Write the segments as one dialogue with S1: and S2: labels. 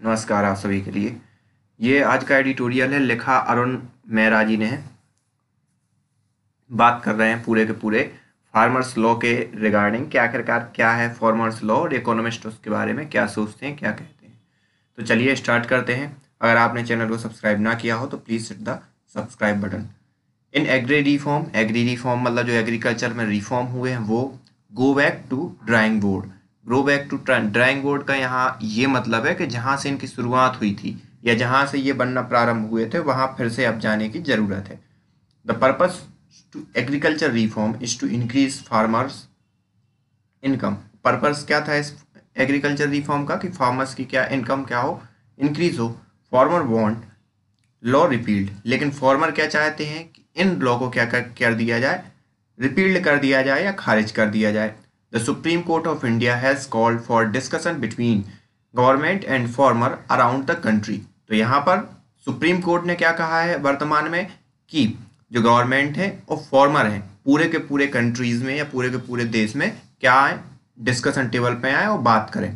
S1: नमस्कार आप सभी के लिए। ये आज का एडिटोरियल है, लिखा अरुण मेहरा जी ने है। बात कर रहे हैं पूरे के पूरे फार्मर्स लॉ के रिगार्डिंग, क्या आखिरकार क्या है फार्मर्स लॉ और इकोनॉमिस्ट उसके बारे में क्या सोचते हैं, क्या कहते हैं। तो चलिए स्टार्ट करते हैं। अगर आपने चैनल को सब्सक्राइब ना किया हो तो please hit the subscribe button. In agri reform मतलब जो एग्रीकल्चर में रिफॉर्म हुए हैं वो go back to drawing board. Go back to drawing board का यहाँ ये मतलब है कि जहाँ से इनकी शुरुआत हुई थी या जहाँ से ये बनना प्रारंभ हुए थे वहाँ फिर से अब जाने की ज़रूरत है। The purpose to agriculture reform is to increase farmers income. Purpose क्या था इस एग्रीकल्चर रिफॉर्म का कि फार्मर्स की क्या इनकम क्या हो, इंक्रीज हो। फॉर्मर वांट लॉ रिपील्ड, लेकिन फॉर्मर क्या चाहते हैं कि इन लॉ को क्या कर दिया जाए, रिपील्ड कर दिया जाए या खारिज कर दिया जाए। The supreme court of India has called for discussion between government and farmer around the country. तो यहाँ पर सुप्रीम कोर्ट ने क्या कहा है वर्तमान में कि जो गवर्नमेंट है और फॉर्मर हैं पूरे के पूरे कंट्रीज में या पूरे के पूरे देश में क्या आए, डिस्कशन टेबल पे आए और बात करें।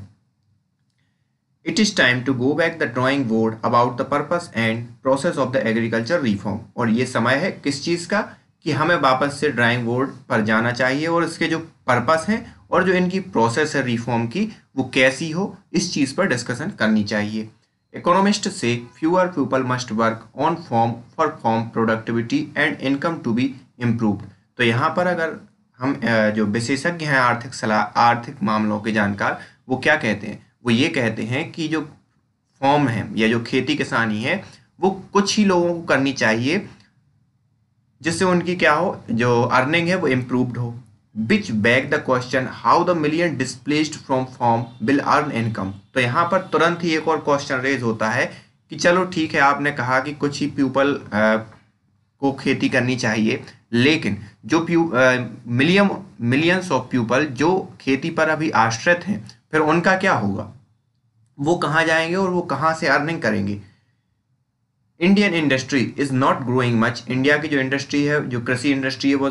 S1: It is time to go back the drawing board about the purpose and process of the agriculture reform। और ये समय है किस चीज़ का कि हमें वापस से ड्राइंग बोर्ड पर जाना चाहिए और इसके जो पर्पस हैं और जो इनकी प्रोसेस है रिफॉर्म की वो कैसी हो, इस चीज़ पर डिस्कशन करनी चाहिए। इकोनॉमिस्ट से fewer people must work on farm productivity and income to be improved. तो यहाँ पर अगर हम जो विशेषज्ञ हैं आर्थिक मामलों के जानकार वो क्या कहते हैं, वो ये कहते हैं कि जो फॉर्म है या जो खेती किसानी है वो कुछ ही लोगों को करनी चाहिए जिससे उनकी क्या हो, जो अर्निंग है वो इम्प्रूव्ड हो। Which back the question how the million displaced from form will earn income. तो यहाँ पर तुरंत ही एक और क्वेश्चन रेज होता है कि चलो ठीक है, आपने कहा कि कुछ ही पीपल को खेती करनी चाहिए, लेकिन जो मिलियंस ऑफ पीपल जो खेती पर अभी आश्रित हैं फिर उनका क्या होगा, वो कहाँ जाएंगे और वो कहाँ से अर्निंग करेंगे। Indian industry is not growing much. India की जो इंडस्ट्री है, जो कृषि इंडस्ट्री है वो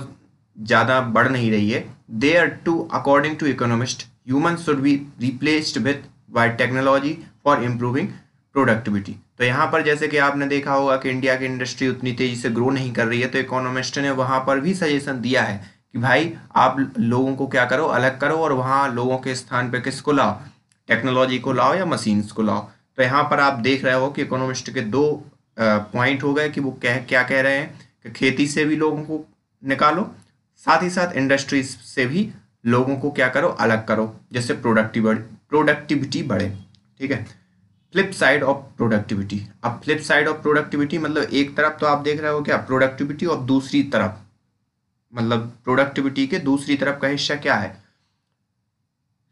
S1: ज़्यादा बढ़ नहीं रही है। They are to according to economist human should be replaced with by technology for improving productivity. तो यहाँ पर जैसे कि आपने देखा होगा कि इंडिया की इंडस्ट्री उतनी तेज़ी से ग्रो नहीं कर रही है, तो इकोनॉमिस्ट ने वहाँ पर भी सजेशन दिया है कि भाई आप लोगों को क्या करो, अलग करो और वहाँ लोगों के स्थान पे किसको लाओ, टेक्नोलॉजी को लाओ या मशीन्स को लाओ। तो यहाँ पर आप देख रहे हो कि इकोनॉमिस्ट के दो पॉइंट हो गए कि वो क्या कह रहे हैं कि खेती से भी लोगों को निकालो, साथ ही साथ इंडस्ट्रीज से भी लोगों को क्या करो, अलग करो, जिससे प्रोडक्टिविटी बढ़े। ठीक है, फ्लिप साइड ऑफ प्रोडक्टिविटी। अब फ्लिप साइड ऑफ प्रोडक्टिविटी मतलब एक तरफ तो आप देख रहे हो क्या प्रोडक्टिविटी, और दूसरी तरफ मतलब प्रोडक्टिविटी के दूसरी तरफ का हिस्सा क्या है,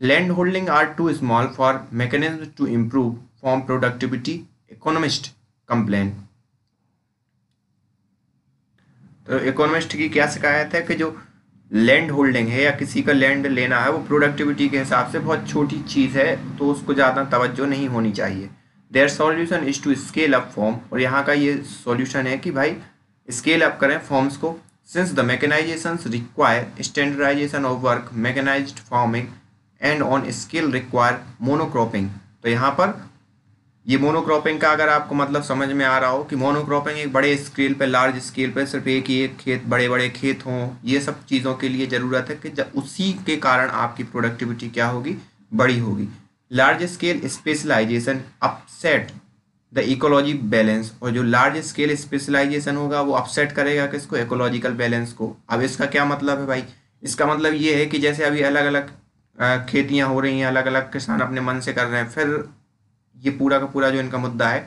S1: land holding are too small for mechanism to improve farm productivity, economist complain. तो इकोनॉमिस्ट की क्या शिकायत है कि जो लैंड होल्डिंग है या किसी का लैंड लेना है वो प्रोडक्टिविटी के हिसाब से बहुत छोटी चीज़ है, तो उसको ज़्यादा तवज्जो नहीं होनी चाहिए। Their solution is to scale up farm. और यहाँ का ये सॉल्यूशन है कि भाई स्केल अप करें फॉर्म्स को। Since the mechanisation require standardisation of work, mechanised farming and on scale require monocropping. तो यहाँ पर ये मोनोक्रॉपिंग का अगर आपको मतलब समझ में आ रहा हो कि मोनोक्रॉपिंग एक बड़े स्केल पे, लार्ज स्केल पे सिर्फ एक ही एक खेत, बड़े बड़े खेत हों, ये सब चीज़ों के लिए ज़रूरत है कि जब उसी के कारण आपकी प्रोडक्टिविटी क्या होगी, बड़ी होगी। Large scale specialisation upset the ecology balance. और जो लार्ज स्केल स्पेशलाइजेशन होगा वो अपसेट करेगा किसको, इकोलॉजिकल बैलेंस को। अब इसका क्या मतलब है भाई, इसका मतलब ये है कि जैसे अभी अलग अलग खेतियाँ हो रही हैं, अलग अलग किसान अपने मन से कर रहे हैं, फिर ये पूरा का पूरा जो इनका मुद्दा है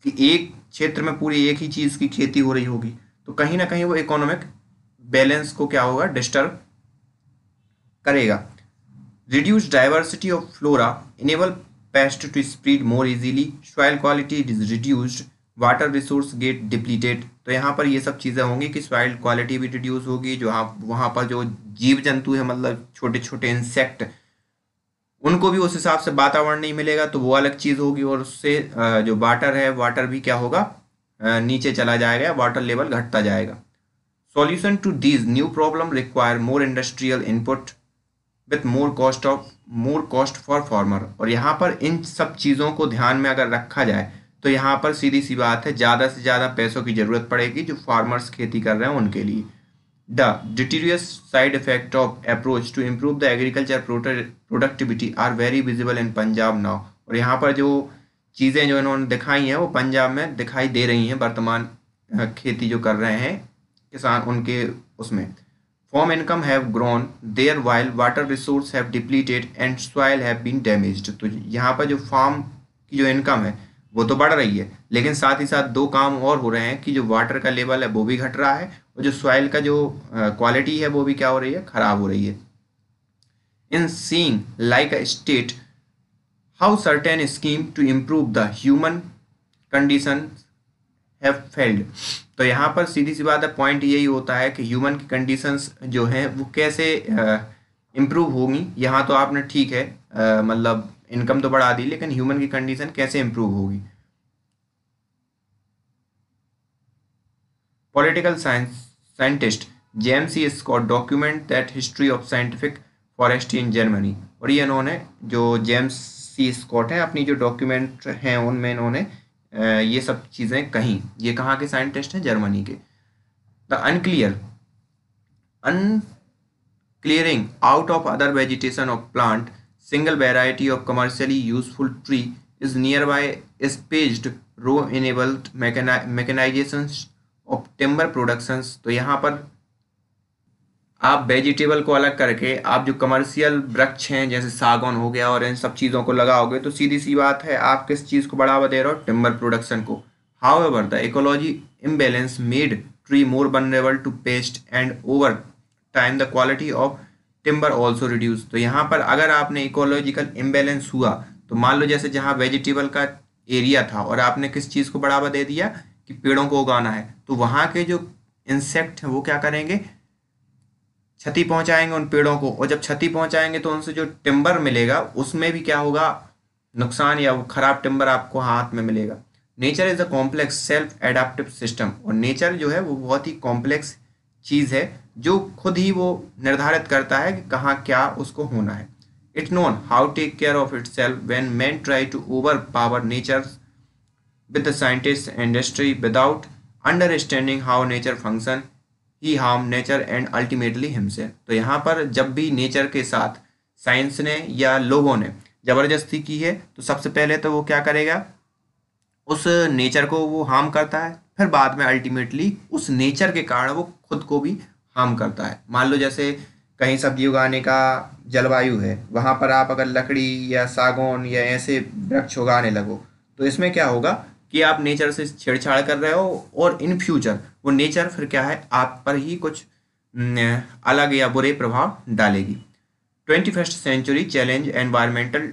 S1: कि एक क्षेत्र में पूरी एक ही चीज़ की खेती हो रही होगी, तो कहीं ना कहीं वो इकोनॉमिक बैलेंस को क्या होगा, डिस्टर्ब करेगा। Reduce diversity of flora, enable pest to spread more easily, soil quality is reduced, water resource get depleted. तो यहाँ पर ये सब चीज़ें होंगी कि सॉइल क्वालिटी भी रिड्यूस होगी, जो आप वहाँ पर जो जीव जंतु है मतलब छोटे छोटे इंसेक्ट, उनको भी उस हिसाब से वातावरण नहीं मिलेगा, तो वो अलग चीज़ होगी। और उससे जो वाटर है, वाटर भी क्या होगा, नीचे चला जाएगा, वाटर लेवल घटता जाएगा। Solution to these new problem require more industrial input with more cost for farmer. और यहाँ पर इन सब चीज़ों को ध्यान में अगर रखा जाए तो यहाँ पर सीधी सी बात है, ज़्यादा से ज़्यादा पैसों की ज़रूरत पड़ेगी जो फार्मर्स खेती कर रहे हैं उनके लिए। The deleterious side effect of approach to improve the agriculture productivity are very visible in Punjab now. और यहाँ पर जो चीज़ें जो इन्होंने दिखाई हैं वो पंजाब में दिखाई दे रही हैं वर्तमान खेती जो कर रहे हैं किसान उनके उसमें। Farm income have grown there while water resources have depleted and soil have been damaged। तो यहाँ पर जो फार्म की जो इनकम है वो तो बढ़ रही है, लेकिन साथ ही साथ दो काम और हो रहे हैं कि जो वाटर का लेवल है वो भी घट रहा है और जो सॉइल का जो क्वालिटी है वो भी क्या हो रही है, खराब हो रही है। In seeing like a state how certain scheme to improve the human condition have failed. तो यहाँ पर सीधी सी बात है, पॉइंट यही होता है कि ह्यूमन की कंडीशंस जो हैं वो कैसे इम्प्रूव होंगी। यहाँ तो आपने ठीक है मतलब इनकम तो बढ़ा दी, लेकिन ह्यूमन की कंडीशन कैसे इम्प्रूव होगी। Political scientist James C Scott document that history of scientific forestry in Germany. और ये इन्होंने जो जेम्स सी स्कॉट हैं अपनी जो डॉक्यूमेंट हैं उनमें इन्होंने ये सब चीज़ें कहीं। ये कहाँ के साइंटिस्ट हैं, जर्मनी के। The unclearing out of other vegetation of plant single variety of commercially useful tree is nearby spaced row enabled mechanizations of timber productions। तो यहाँ पर आप वेजिटेबल को अलग करके आप जो कमर्शियल वृक्ष हैं जैसे सागौन हो गया और इन सब चीज़ों को लगाओगे तो सीधी सी बात है आप किस चीज़ को बढ़ावा दे रहे हो, टिम्बर प्रोडक्शन को। However the ecology imbalance made tree more vulnerable to pest and over time the quality of timber also reduce. तो यहाँ पर अगर आपने इकोलॉजिकल इम्बैलेंस हुआ तो मान लो जैसे जहाँ वेजिटेबल का एरिया था और आपने किस चीज़ को बढ़ावा दे दिया कि पेड़ों को उगाना है, तो वहाँ के जो इंसेक्ट हैं वो क्या करेंगे, क्षति पहुंचाएंगे उन पेड़ों को। और जब क्षति पहुंचाएंगे तो उनसे जो टिम्बर मिलेगा उसमें भी क्या होगा, नुकसान या वो खराब टिम्बर आपको हाथ में मिलेगा। Nature is a complex self adaptive system. और नेचर जो है वो बहुत ही कॉम्प्लेक्स चीज़ है जो खुद ही वो निर्धारित करता है कि कहाँ क्या उसको होना है। It's known how take care of itself when man try to overpower nature with the scientist industry without understanding how nature function he harm nature and ultimately himself. तो यहाँ पर जब भी नेचर के साथ science ने या लोगों ने ज़बरदस्ती की है तो सबसे पहले तो वो क्या करेगा, उस नेचर को वो हार्म करता है, फिर बाद में अल्टीमेटली उस नेचर के कारण वो खुद को भी हार्म करता है। मान लो जैसे कहीं सब्जी उगाने का जलवायु है, वहाँ पर आप अगर लकड़ी या सागौन या ऐसे वृक्ष उगाने लगो तो इसमें क्या होगा कि आप नेचर से छेड़छाड़ कर रहे हो और इन फ्यूचर वो नेचर फिर क्या है आप पर ही कुछ अलग या बुरे प्रभाव डालेगी। 21st century challenge environmental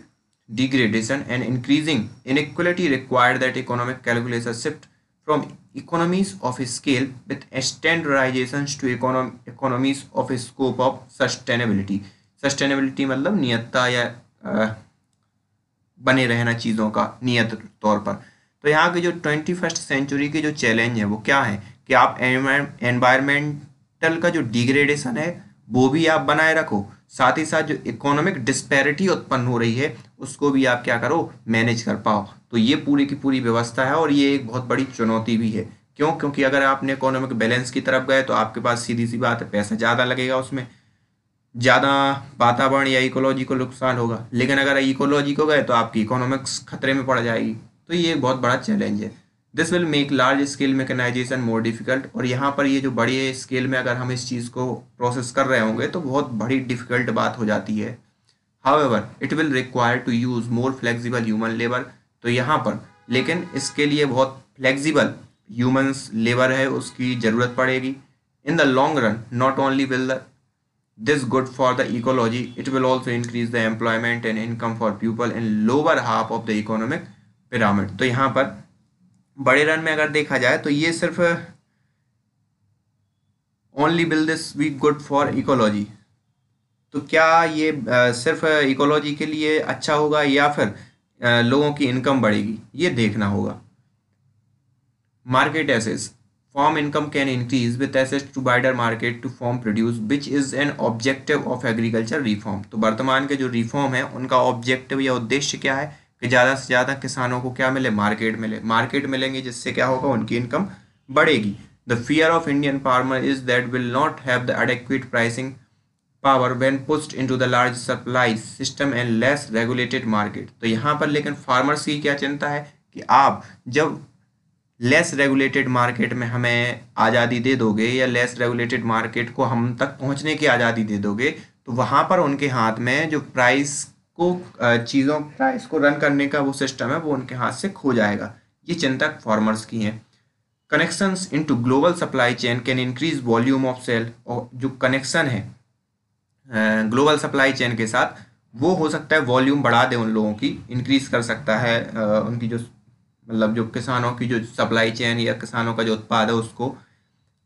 S1: degradation and increasing inequality required that economic calculations shift from economies of scale with standardizations to economies of scope of sustainability। sustainability मतलब नियतता या बने रहना चीज़ों का नियत तौर पर। तो यहाँ के जो 21st सेंचुरी के जो चैलेंज है वो क्या है कि आप एनवायरमेंटल का जो डिग्रेडेशन है वो भी आप बनाए रखो, साथ ही साथ जो इकोनॉमिक डिस्पैरिटी उत्पन्न हो रही है उसको भी आप क्या करो, मैनेज कर पाओ। तो ये पूरी की पूरी व्यवस्था है और ये एक बहुत बड़ी चुनौती भी है। क्यों? क्योंकि अगर आपने इकोनॉमिक बैलेंस की तरफ गए तो आपके पास सीधी सी बात है पैसा ज़्यादा लगेगा, उसमें ज़्यादा वातावरण या इकोलॉजी को नुकसान होगा। लेकिन अगर इकोलॉजी को गए तो आपकी इकोनॉमिक्स खतरे में पड़ जाएगी। तो ये एक बहुत बड़ा चैलेंज है। This will make large scale mechanisation more difficult. और यहाँ पर ये जो बड़े स्केल में अगर हम इस चीज़ को प्रोसेस कर रहे होंगे तो बहुत बड़ी डिफिकल्ट बात हो जाती है। However it will require to use more flexible human labour. तो यहाँ पर लेकिन इसके लिए बहुत फ्लेक्सिबल ह्यूमन्स लेबर है उसकी ज़रूरत पड़ेगी। In the long run not only will this good for the ecology, it will also increase the employment and income for people in lower half of the economic pyramid। तो यहाँ पर बड़े run में अगर देखा जाए तो ये सिर्फ only will this be good for ecology। तो क्या ये सिर्फ इकोलॉजी के लिए अच्छा होगा या फिर लोगों की इनकम बढ़ेगी, ये देखना होगा। Market access farm income can increase with access to wider market to farm produce which is an objective of agriculture reform। तो वर्तमान के जो रिफॉर्म है उनका ऑब्जेक्टिव या उद्देश्य क्या है कि ज़्यादा से ज़्यादा किसानों को क्या मिले, मार्केट मिलेंगे, जिससे क्या होगा, उनकी इनकम बढ़ेगी। The fear of Indian farmer is that will not have the adequate pricing power when pushed into the large supply system and less regulated market. तो यहाँ पर लेकिन फार्मर्स की क्या चिंता है कि आप जब लेस रेगुलेटेड मार्केट में हमें आज़ादी दे दोगे या लेस रेगुलेटेड मार्केट को हम तक पहुंचने की आज़ादी दे दोगे, तो वहाँ पर उनके हाथ में जो प्राइस को रन करने का वो सिस्टम है वो उनके हाथ से खो जाएगा। ये चिंता फार्मर्स की है। Connections into global supply chain can increase volume of sale. और जो कनेक्शन है ग्लोबल सप्लाई चेन के साथ, वो हो सकता है वॉल्यूम बढ़ा दे, उन लोगों की इंक्रीज कर सकता है, उनकी जो मतलब जो किसानों की जो सप्लाई चेन या किसानों का जो उत्पाद है उसको।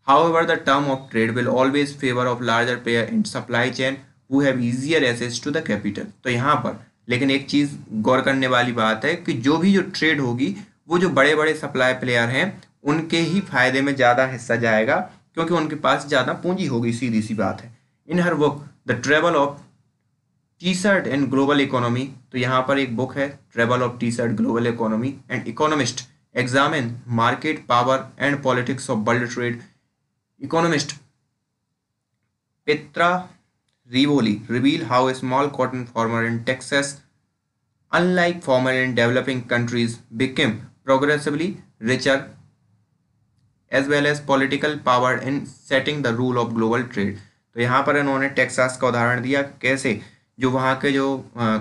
S1: However the term of trade will always favour of larger player in supply chain who have easier access to the capital. तो यहाँ पर लेकिन एक चीज़ गौर करने वाली बात है कि जो ट्रेड होगी वो जो बड़े बड़े सप्लाई प्लेयर हैं उनके ही फायदे में ज़्यादा हिस्सा जाएगा, क्योंकि उनके पास ज़्यादा पूंजी होगी, सीधी सी बात है। In her book the travel of T-shirt in global economy, तो यहाँ पर एक बुक है travel of T-shirt global economy and economist examine market power and politics of world trade. Economist Petra Rivoli reveal how a small cotton farmer in Texas unlike farmer in developing countries became progressively richer as well as political power in setting the rule of global trade। तो यहाँ पर इन्होंने Texas का उदाहरण दिया कैसे जो वहाँ के जो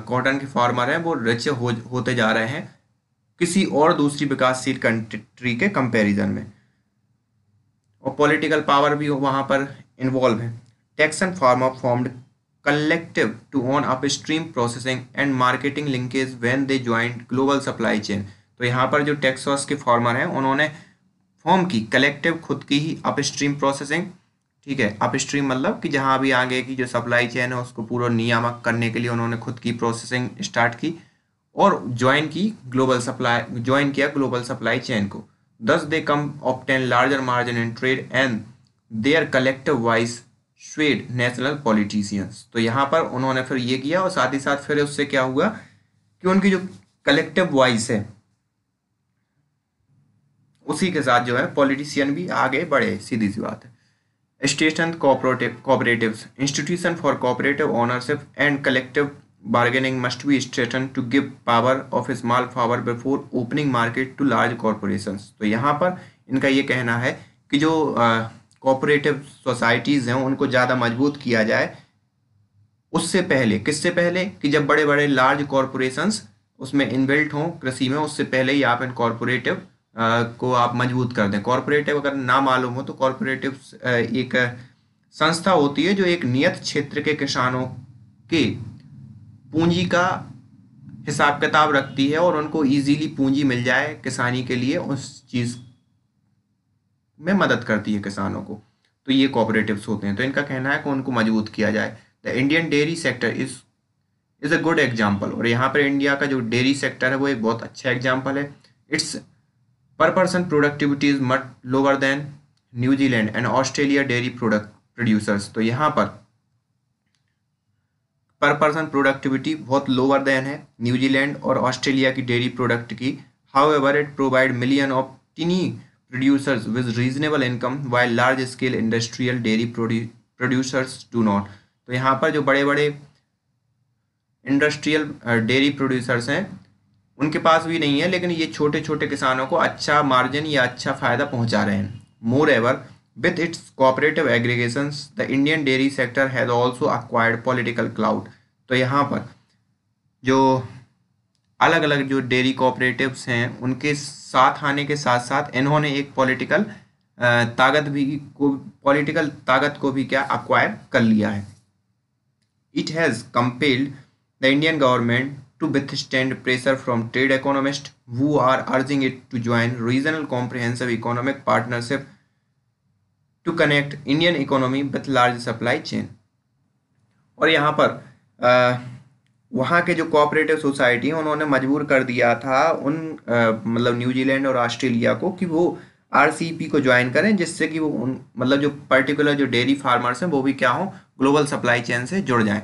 S1: कॉटन के फार्मर हैं वो रिच होते जा रहे हैं किसी और दूसरी विकासशील कंट्री के कंपैरिजन में, और पॉलिटिकल पावर भी वहाँ पर इन्वॉल्व है। Taxon farmer formed collective to own upstream processing and marketing linkage when they joined global supply chain। तो यहाँ पर जो टेक्सास के फार्मर हैं उन्होंने फॉर्म की कलेक्टिव खुद की ही अपस्ट्रीम प्रोसेसिंग, ठीक है, अपस्ट्रीम मतलब कि जहाँ भी आगे की जो सप्लाई चेन है उसको पूरा नियामक करने के लिए उन्होंने खुद की प्रोसेसिंग स्टार्ट की और ज्वाइन किया ग्लोबल सप्लाई चेन को। Thus they come obtain larger margin in trade and their collective voice swayed national politicians. तो यहाँ पर उन्होंने फिर ये किया और साथ ही साथ फिर उससे क्या हुआ कि उनकी जो कलेक्टिव वॉइस है उसी के साथ जो है पॉलिटिशियन भी आगे बढ़े, सीधी सी बात है। State and cooperatives institution for cooperative ownership and collective bargaining must be strengthen to give power of small power before opening market to large corporations. तो यहाँ पर इनका ये कहना है कि जो कोऑपरेटिव सोसाइटीज़ हैं उनको ज़्यादा मजबूत किया जाए उससे पहले, किससे पहले कि जब बड़े बड़े लार्ज कॉरपोरेशंस उसमें इनबिल्ट हों कृषि में, उससे पहले ही आप इन कॉरपोरेटिव को आप मजबूत कर दें। कॉरपोरेटिव अगर ना मालूम हो तो कॉरपोरेटिव एक संस्था होती है जो एक नियत क्षेत्र के किसानों के पूंजी का हिसाब किताब रखती है और उनको इजीली पूंजी मिल जाए किसानी के लिए, उस चीज़ में मदद करती है किसानों को। तो ये कोऑपरेटिव्स होते हैं। तो इनका कहना है कि उनको मजबूत किया जाए। The Indian dairy sector is a good example. और यहाँ पर इंडिया का जो डेयरी सेक्टर है वो एक बहुत अच्छा एग्जाम्पल है। इट्स पर person productivity is much lower than New Zealand and Australia dairy producers. तो यहाँ पर पर्सन प्रोडक्टिविटी बहुत लोअर देन है न्यूजीलैंड और ऑस्ट्रेलिया की डेयरी प्रोडक्ट की। However it provide million of टिनी producers with reasonable income while large scale industrial dairy producers do not। तो यहाँ पर जो बड़े बड़े इंडस्ट्रियल डेयरी प्रोड्यूसर्स हैं उनके पास भी नहीं है, लेकिन ये छोटे छोटे किसानों को अच्छा मार्जिन या अच्छा फ़ायदा पहुँचा रहे हैं। Moreover with its cooperative aggregations the Indian dairy sector has also acquired political clout. तो यहाँ पर जो अलग अलग जो डेयरी कोऑपरेटिव्स हैं उनके साथ आने के साथ साथ इन्होंने एक पॉलिटिकल ताकत को भी क्या अक्वायर कर लिया है। It has compelled the Indian government to withstand pressure from trade economist who are urging it to join regional comprehensive economic partnership to connect Indian economy with large supply chain. और यहाँ पर वहाँ के जो cooperative society हैं उन्होंने मजबूर कर दिया था मतलब न्यूजीलैंड और ऑस्ट्रेलिया को कि वो RCEP को ज्वाइन करें, जिससे कि वो मतलब जो पर्टिकुलर जो डेयरी फार्मर्स हैं वो भी क्या हो, ग्लोबल सप्लाई चेन से जुड़ जाएं।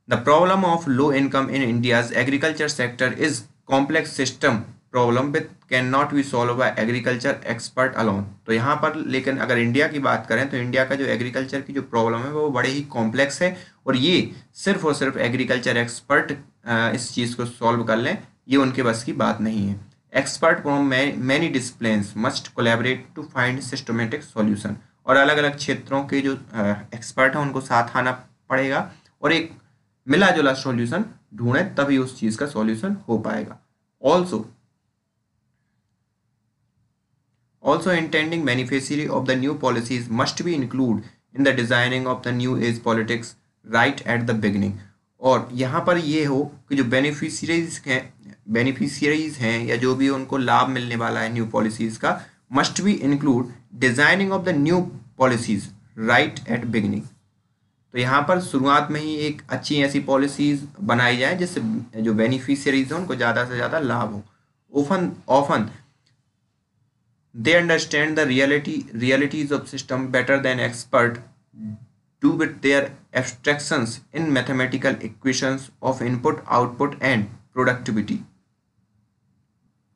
S1: The problem of low income in India's agriculture sector is complex system problem with can not be solve by agriculture expert alone. तो यहाँ पर लेकिन अगर इंडिया की बात करें तो इंडिया का जो एग्रीकल्चर की जो प्रॉब्लम है वो बड़े ही कॉम्प्लेक्स है, और ये सिर्फ और सिर्फ एग्रीकल्चर एक्सपर्ट इस चीज़ को सॉल्व कर लें, ये उनके बस की बात नहीं है। Expert from many disciplines must collaborate to find systematic solution. और अलग अलग क्षेत्रों के जो एक्सपर्ट हैं उनको साथ आना पड़ेगा और एक मिला जुला सॉल्यूशन ढूंढें, तभी उस चीज़ का सॉल्यूशन हो पाएगा। Also intending beneficiary of the new policies must be included in the designing of the new age politics right at the beginning। और यहाँ पर ये हो कि जो बेनिफिशियरीज हैं या जो भी उनको लाभ मिलने वाला है न्यू पॉलिसीज़ का, must be include designing of the new policies right at beginning. तो यहाँ पर शुरुआत में ही एक अच्छी ऐसी पॉलिसीज़ बनाई जाए जिससे जो बेनिफिशियरीज हैं उनको ज़्यादा से ज़्यादा लाभ हो। Often they understand the realities of system better than expert do with their abstractions in mathematical equations of input output and productivity।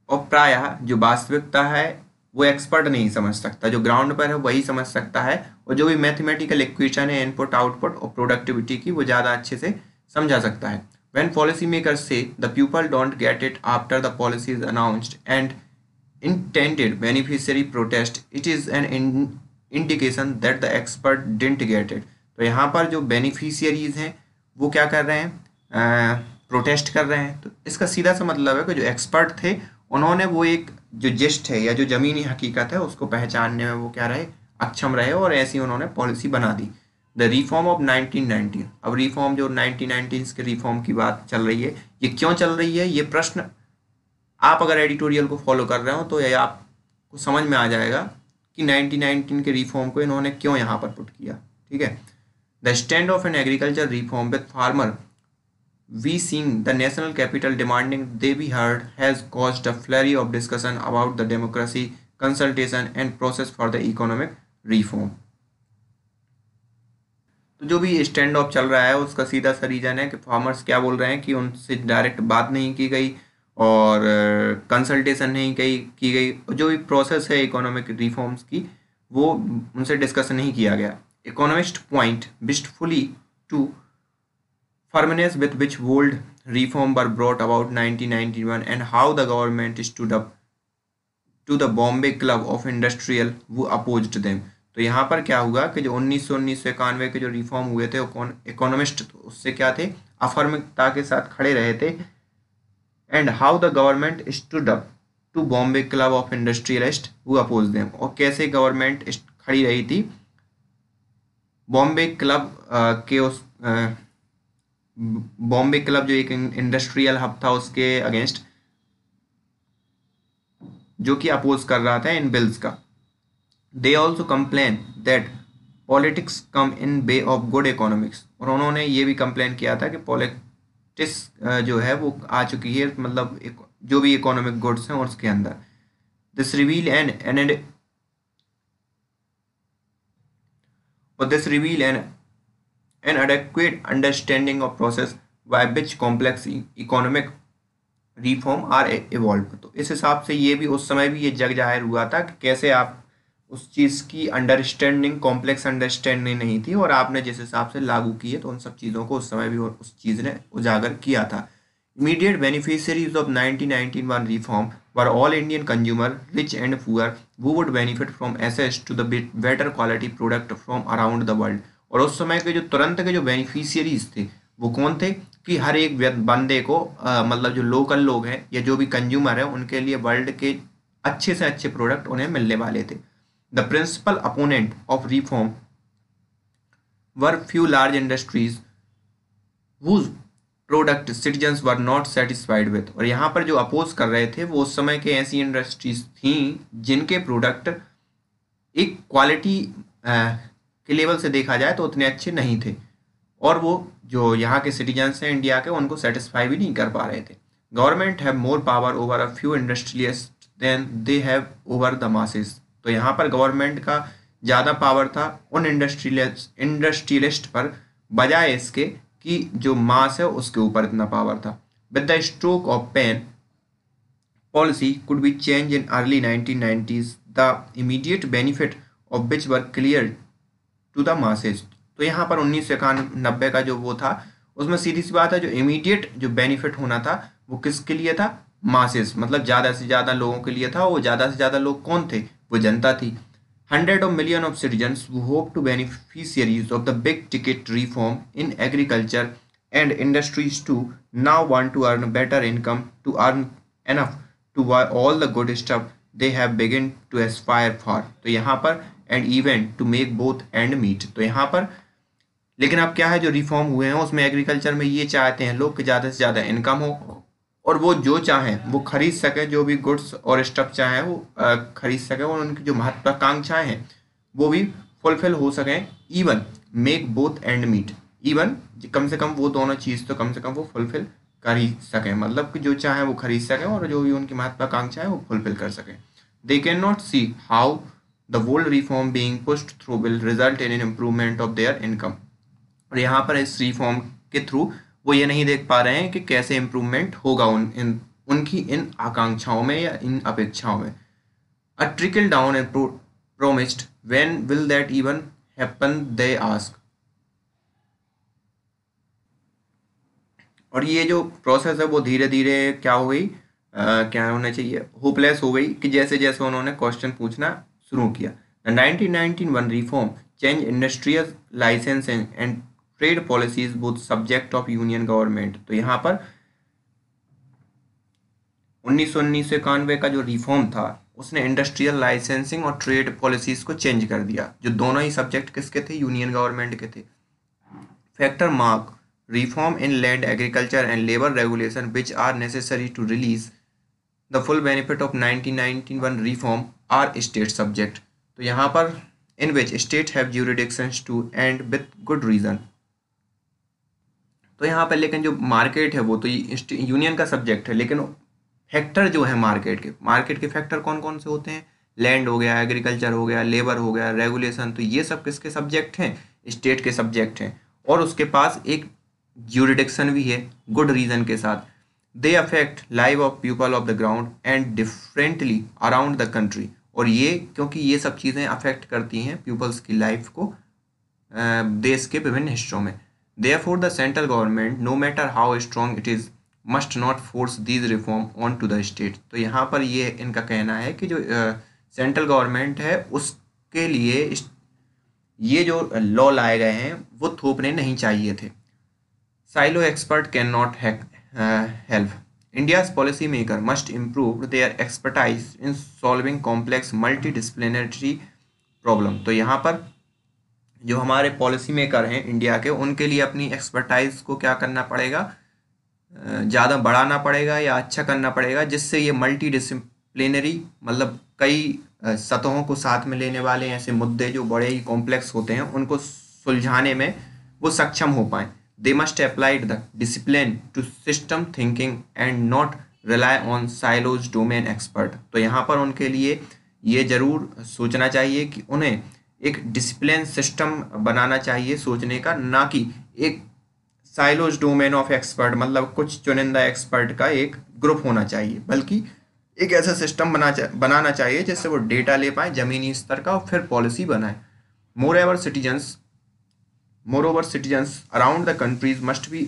S1: और प्रायः जो वास्तविकता है वो एक्सपर्ट नहीं समझ सकता, जो ग्राउंड पर है वही समझ सकता है, और जो भी मैथमेटिकल इक्वेशन है इनपुट आउटपुट और प्रोडक्टिविटी की वो ज़्यादा अच्छे से समझा सकता है। When policymakers say the people don't get it after the policy is announced and intended beneficiary protest, it is an indication that the expert didn't get it। तो यहाँ पर जो बेनिफिशियरीज हैं वो क्या कर रहे हैं, प्रोटेस्ट कर रहे हैं। तो इसका सीधा सा मतलब है कि जो एक्सपर्ट थे उन्होंने वो एक जो जिस्ट है या जो ज़मीनी हकीकत है उसको पहचानने में वो क्या रहे, अक्षम रहे, और ऐसी उन्होंने पॉलिसी बना दी। The reform of 1990। अब रिफॉर्म जो 1990 के रिफॉर्म की बात चल रही है, ये क्यों चल रही है, ये प्रश्न आप अगर एडिटोरियल को फॉलो कर रहे हो तो ये आपको समझ में आ जाएगा कि 1919 के रिफॉर्म को इन्होंने क्यों यहाँ पर पुट किया। ठीक है। The standoff an agriculture reform with farmer we seeing the national capital demanding they be heard has caused a flurry of discussion about the democracy consultation and process for the economic reform. तो जो भी stand of चल रहा है उसका सीधा सा reason है कि फार्मर्स क्या बोल रहे हैं कि उनसे डायरेक्ट बात नहीं की गई और कंसल्टेशन नहीं की गई, जो भी प्रोसेस है इकोनॉमिक रिफॉर्म्स की वो उनसे डिस्कस नहीं किया गया। Economist point wistfully to firmness with which world reform were brought about 1991 and how the government stood up to the Bombay club of industrial who opposed them. तो यहाँ पर क्या हुआ कि जो 1991 के जो रिफॉर्म हुए थे इकोनॉमिस्ट उससे क्या थे, अफर्मिकता के साथ खड़े रहे थे। And how the government stood up to Bombay club of industrialist who oppose them. और कैसे गवर्नमेंट खड़ी रही थी बॉम्बे क्लब के उस बॉम्बे क्लब जो एक इंडस्ट्रियल हब था उसके अगेंस्ट, जो कि अपोज कर रहा था इन बिल्स का। They also complain that politics come in way of good economics. और उन्होंने ये भी कंप्लेन किया था कि पॉलिटिक्स जो है वो आ चुकी है मतलब जो भी इकोनॉमिक गुड्स हैं उसके अंदर। This reveal an adequate understanding of process by which complex economic reform are evolved। तो इस हिसाब से ये भी उस समय भी ये जग जाहिर हुआ था कि कैसे आप उस चीज़ की अंडरस्टैंडिंग कॉम्प्लेक्स अंडरस्टैंडिंग नहीं थी और आपने जिस हिसाब से लागू किए तो उन सब चीज़ों को उस समय भी उस चीज़ ने उजागर किया था। Immediate beneficiaries of 1991 reform were all Indian consumer rich and poor who would benefit from access to the better quality product from around the world। और उस समय के जो तुरंत के जो बेनिफिशियरीज थे वो कौन थे कि हर एक बंदे को मतलब जो लोकल लोग हैं या जो भी कंज्यूमर हैं उनके लिए वर्ल्ड के अच्छे से अच्छे प्रोडक्ट उन्हें मिलने वाले थे। The principal opponent of reform were few large industries whose product citizens were not satisfied with। और यहाँ पर जो अपोज कर रहे थे वो उस समय के ऐसी इंडस्ट्रीज थी जिनके प्रोडक्ट एक क्वालिटी के लेवल से देखा जाए तो उतने अच्छे नहीं थे और वो जो यहाँ के सिटीजन्स हैं इंडिया के उनको सेटिस्फाई भी नहीं कर पा रहे थे। Government have more power over a few industrialist than they have over the masses. तो तो यहाँ पर गवर्नमेंट का ज़्यादा पावर था उन इंडस्ट्रियलिस्ट पर, बजाय इसके कि जो मास है उसके ऊपर इतना पावर था। With the stroke of pen policy could be changed in early 1990s, the immediate benefit of which were clear to the masses। तो यहाँ पर 1991 का जो वो था उसमें सीधी सी बात है, जो इमीडिएट जो बेनिफिट होना था वो किसके लिए था? मासेस, मतलब ज़्यादा से ज़्यादा लोगों के लिए था। वो ज़्यादा से ज़्यादा लोग कौन थे? वो जनता थी। 100 million of citizens who hope to beneficiaries of the big ticket reform in agriculture and industries too now want to earn better income to earn enough to buy all the good stuff they have begun to aspire for। तो यहाँ पर and even to make both end meet। तो यहाँ पर लेकिन अब क्या है, जो रिफॉर्म हुए हैं उसमें एग्रीकल्चर में ये चाहते हैं लोग कि ज़्यादा से ज़्यादा इनकम हो और वो जो चाहें वो खरीद सके, जो भी गुड्स और स्टफ चाहें वो खरीद सके, और उनकी जो महत्वाकांक्षाएं हैं वो भी फुलफिल हो सकें। Even make both end meet, even कम से कम वो दोनों चीज़ तो कम से कम वो फुलफिल कर ही सकें, मतलब कि जो चाहें वो खरीद सकें और जो भी उनकी महत्वाकांक्षाएं वो फुलफिल कर सकें। They can not see how the bold reform being pushed through will result in improvement of their income. और यहाँ पर इस रिफॉर्म के थ्रू वो ये नहीं देख पा रहे हैं कि कैसे इम्प्रूवमेंट होगा उनकी इन आकांक्षाओं में या इन अपेक्षाओं में। अ trickle down and promised, when will that even happen they ask. और ये जो प्रोसेस है वो धीरे धीरे क्या हो गई, क्या होना चाहिए, होपलेस हो गई कि जैसे जैसे उन्होंने क्वेश्चन पूछना शुरू किया। 1991 reform change industrial licensing and trade policies both subject of union government. तो यहाँ पर 1991 का जो रिफॉर्म था उसने इंडस्ट्रियल लाइसेंसिंग और ट्रेड पॉलिसीज को चेंज कर दिया, जो दोनों ही सब्जेक्ट किसके थे? यूनियन गवर्नमेंट के थे। Factor market reform in land agriculture and labour regulation which are necessary to release the full benefit of 1991 reform are state subject. तो यहाँ पर in which state have jurisdictions to and with good reason. तो यहाँ पर लेकिन जो market है वो तो यूनियन का सब्जेक्ट है, लेकिन फैक्टर जो है मार्केट के फैक्टर कौन कौन से होते हैं? लैंड हो गया, एग्रीकल्चर हो गया, लेबर हो गया, रेगुलेशन, तो ये सब किसके सब्जेक्ट हैं? स्टेट के सब्जेक्ट हैं। और उसके पास एक ज्यूरिडिक्शन भी है गुड रीजन के साथ। They affect life of people of the ground and differently around the country. और ये क्योंकि ये सब चीज़ें अफेक्ट करती हैं पीपल्स की लाइफ को देश के विभिन्न हिस्सों में। Therefore, the central government, no matter how strong it is, must not force these reform onto the state। तो यहाँ पर ये इनका कहना है कि जो सेंट्रल गवर्नमेंट है उसके लिए ये जो लॉ लाए गए हैं वो थोपने नहीं चाहिए थे। Silo expert can not help. India's policymaker must improve their expertise in solving complex multidisciplinary problem। तो यहाँ पर जो हमारे पॉलिसी मेकर हैं इंडिया के, उनके लिए अपनी एक्सपर्टाइज को क्या करना पड़ेगा? ज़्यादा बढ़ाना पड़ेगा या अच्छा करना पड़ेगा, जिससे ये मल्टी डिसिप्लिनरी, मतलब कई सतहों को साथ में लेने वाले ऐसे मुद्दे जो बड़े ही कॉम्प्लेक्स होते हैं उनको सुलझाने में वो सक्षम हो पाएँ। They must applied the discipline to system thinking and not rely on silos domain expert. तो यहाँ पर उनके लिए ये ज़रूर सोचना चाहिए कि उन्हें एक डिसिप्लिन सिस्टम बनाना चाहिए सोचने का, ना कि एक साइलोज डोमेन ऑफ एक्सपर्ट, मतलब कुछ चुनिंदा एक्सपर्ट का एक ग्रुप होना चाहिए, बल्कि एक ऐसा सिस्टम बनाना चाहिए जिससे वो डेटा ले पाए ज़मीनी स्तर का और फिर पॉलिसी बनाए। Moreover citizens around the countries must be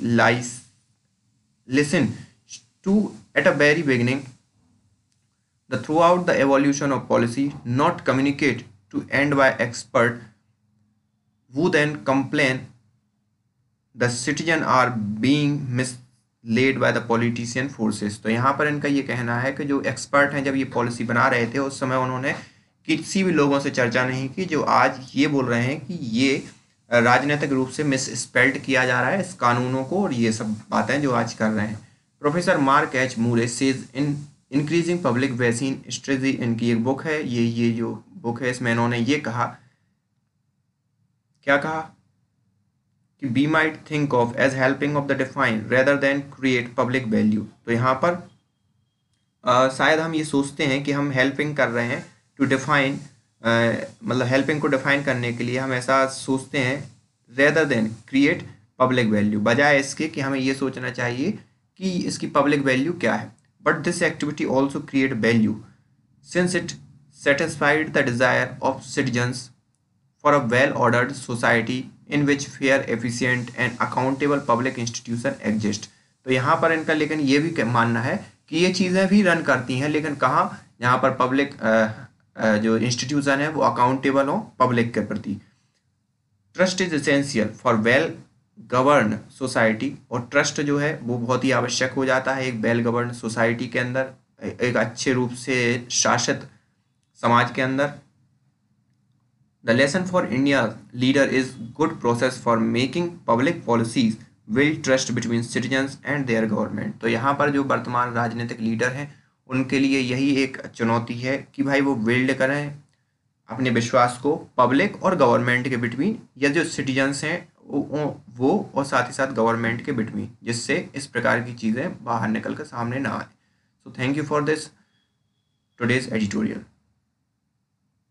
S1: listen to at a very beginning the throughout the evolution of policy, not communicate to end by expert who then complain the citizen are being misled by the politician forces। तो यहाँ पर इनका ये कहना है कि जो expert हैं जब ये पॉलिसी बना रहे थे उस समय उन्होंने किसी भी लोगों से चर्चा नहीं की जो आज ये बोल रहे हैं कि ये राजनीतिक रूप से मिस स्पेल्ड किया जा रहा है इस कानूनों को, और ये सब बातें जो आज कर रहे हैं। Professor mark H Moore says in increasing public vaccine strategy, इनकी एक बुक है, ये जो बुक है इसमें इन्होंने ये कहा, क्या कहा कि we might think of as helping of the define rather than create public value. तो यहाँ पर शायद हम ये सोचते हैं कि हम हेल्पिंग कर रहे हैं टू डिफाइन मतलब हेल्पिंग को डिफाइन करने के लिए हम ऐसा सोचते हैं rather than create public value, बजाय इसके कि हमें ये सोचना चाहिए कि इसकी पब्लिक वैल्यू क्या है। But this activity also create value since it satisfied the desire of citizens for a well-ordered society in which fair, efficient and accountable public institution exist। तो यहाँ पर इनका लेकिन ये भी मानना है कि ये चीज़ें भी रन करती हैं, लेकिन कहाँ, यहाँ पर पब्लिक जो इंस्टीट्यूशन है वो अकाउंटेबल हो पब्लिक के प्रति। Trust is essential for well govern society, और ट्रस्ट जो है वो बहुत ही आवश्यक हो जाता है एक वेल गवर्न सोसाइटी के अंदर, एक अच्छे रूप से शासित समाज के अंदर। The lesson for India's leader is good process for making public policies build trust between citizens and their government। तो यहाँ पर जो वर्तमान राजनीतिक लीडर हैं उनके लिए यही एक चुनौती है कि भाई वो बिल्ड करें अपने विश्वास को पब्लिक और गवर्नमेंट के बिटवीन, या जो सिटीजन्स हैं वो और साथ ही साथ गवर्नमेंट के बिटवीन, जिससे इस प्रकार की चीज़ें बाहर निकल कर सामने ना आए। So thank you for this today's editorial.